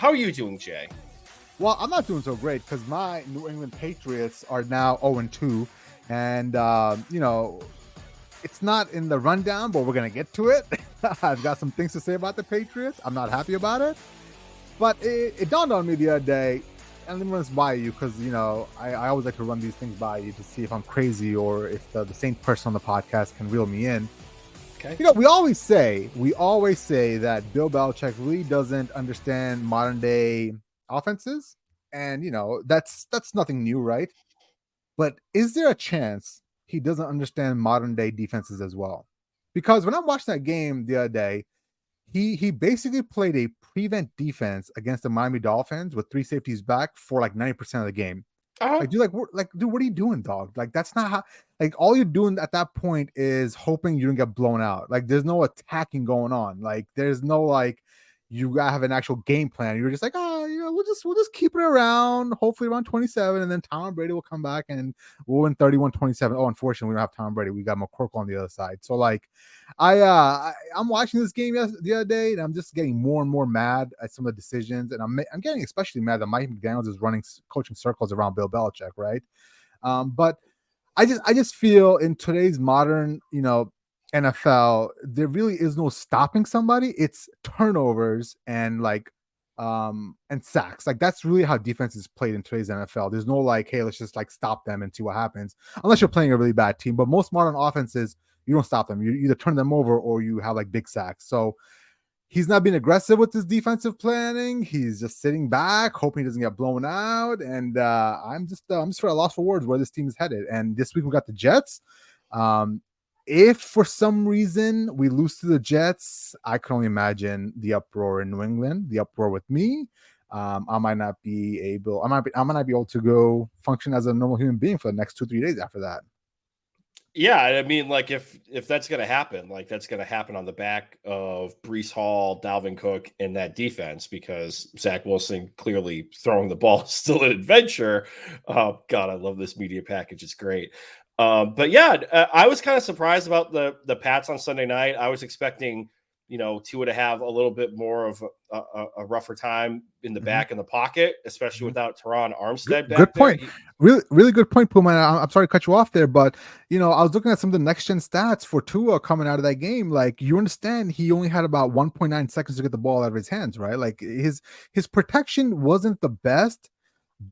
How are you doing, Jay? Well, I'm not doing so great because my New England Patriots are now 0-2. And, it's not in the rundown, but we're going to get to it. I've got some things to say about the Patriots. I'm not happy about it. But it dawned on me the other day, and let me run this by you because, I always like to run these things by you to see if I'm crazy or if the same person on the podcast can reel me in. Okay. We always say that Bill Belichick really doesn't understand modern day offenses. And, that's nothing new, right? But is there a chance he doesn't understand modern day defenses as well? Because when I'm watching that game the other day, he basically played a prevent defense against the Miami Dolphins with three safeties back for like 90% of the game. Uh-huh. Dude, what are you doing, dog? Like, that's not how. Like, all you're doing at that point is hoping you don't get blown out. Like, there's no attacking going on. Like, there's no you gotta have an actual game plan. You're just like, we'll just keep it around. Hopefully around 27, and then Tom Brady will come back and we'll win 31-27. Oh, unfortunately, we don't have Tom Brady. We got McCorkle on the other side. So I'm watching this game the other day, and I'm just getting more and more mad at some of the decisions, and I'm getting especially mad that Mike McDaniels is running coaching circles around Bill Belichick, right? But I just feel in today's modern, NFL, there really is no stopping somebody. It's turnovers and and sacks. Like, that's really how defense is played in today's NFL. There's no hey, let's just stop them and see what happens. Unless you're playing a really bad team. But most modern offenses, you don't stop them. You either turn them over or you have big sacks. So he's not being aggressive with his defensive planning. He's just sitting back, hoping he doesn't get blown out. And I'm just at a loss for words where this team is headed. And this week we got the Jets. If for some reason we lose to the Jets, I can only imagine the uproar in New England, the uproar with me. I might not be able to go function as a normal human being for the next 2-3 days after that. Yeah, I mean, if that's going to happen, that's going to happen on the back of Breece Hall, Dalvin Cook, and that defense, because Zach Wilson clearly throwing the ball is still an adventure. Oh, God, I love this media package. It's great. But yeah, I was kind of surprised about the Pats on Sunday night. I was expecting, Tua to have a little bit more of a rougher time in the back in the pocket, especially without Teron Armstead back good point. there. Really, really good point, Puma. I'm sorry to cut you off there, but I was looking at some of the next gen stats for Tua coming out of that game. Like, you understand, he only had about 1.9 seconds to get the ball out of his hands, right? Like, his protection wasn't the best.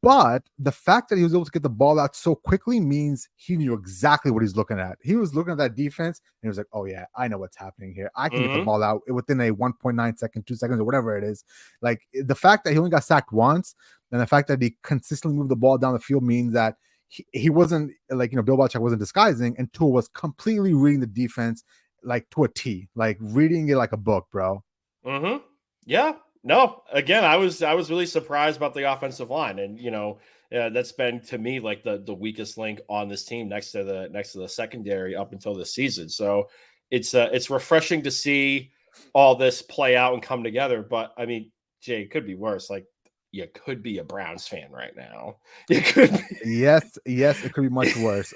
But the fact that he was able to get the ball out so quickly means he knew exactly what he's looking at. He was looking at that defense and he was like, oh yeah, I know what's happening here. I can get the ball out within a 1.9 second, 2 seconds, or whatever it is. Like, the fact that he only got sacked once and the fact that he consistently moved the ball down the field means that he wasn't Bill Belichick wasn't disguising, and Tua was completely reading the defense to a T, reading it like a book, bro. Yeah. No, again, I was really surprised about the offensive line, and that's been to me the weakest link on this team next to the secondary up until this season. So it's refreshing to see all this play out and come together. But I mean, Jay, it could be worse. You could be a Browns fan right now. You could be. Yes, it could be much worse.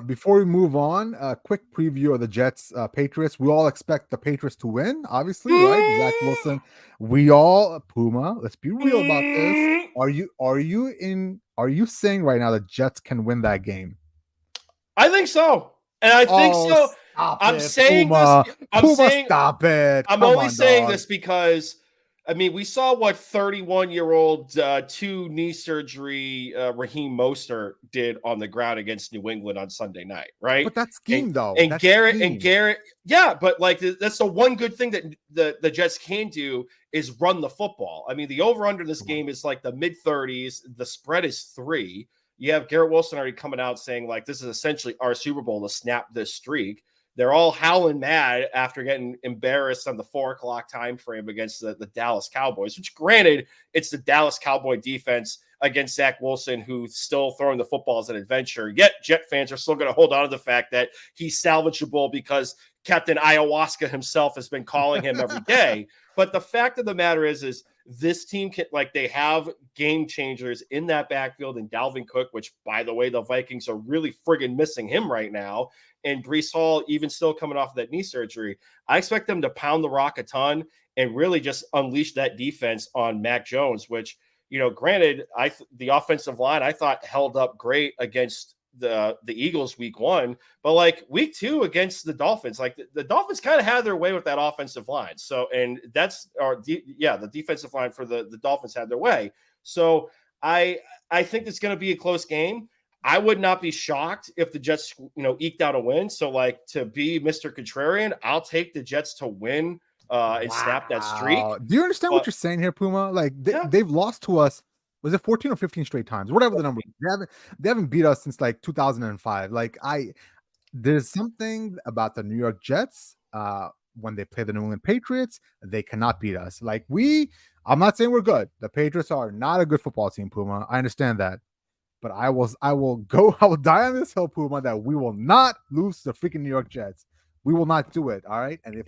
Before we move on, a quick preview of the Jets Patriots. We all expect the Patriots to win, obviously, right? Zach Wilson. We all, Puma, let's be real about this. Are you saying right now the Jets can win that game? I think so. And I think so. I'm saying Puma. This. Stop it. I'm only saying this because, I mean, we saw what 31-year-old 2 knee surgery Raheem Mostert did on the ground against New England on Sunday night, right? But that's scheme, though. And Garrett, yeah, but that's the one good thing that the Jets can do is run the football. I mean, the over-under this game is the mid-30s. The spread is 3. You have Garrett Wilson already coming out saying this is essentially our Super Bowl to snap this streak. They're all howling mad after getting embarrassed on the 4:00 time frame against the Dallas Cowboys, which, granted, it's the Dallas Cowboy defense against Zach Wilson, who's still throwing the football as an adventure. Yet Jet fans are still going to hold on to the fact that he's salvageable because Captain Ayahuasca himself has been calling him every day. But the fact of the matter is this team can, like, they have game changers in that backfield, and Dalvin Cook, which, by the way, the Vikings are really friggin' missing him right now, and Breece Hall, even still coming off of that knee surgery. I expect them to pound the rock a ton and really just unleash that defense on Mac Jones, which, granted, the offensive line I thought held up great against the Eagles week 1, but like week 2 against the Dolphins, like the Dolphins kind of had their way with that offensive line. So, and that's the defensive line for the Dolphins had their way. So I think it's going to be a close game. I would not be shocked if the Jets, eked out a win. So, like, to be Mr. Contrarian, I'll take the Jets to win and snap that streak. Do you understand what you're saying here, Puma? Like they've lost to us. Was it 14 or 15 straight times? Whatever the number. They haven't beat us since like 2005. Like there's something about the New York Jets. When they play the New England Patriots, they cannot beat us. Like I'm not saying we're good. The Patriots are not a good football team, Puma. I understand that. But I will die on this hill, Puma, that we will not lose to the freaking New York Jets. We will not do it. All right. And if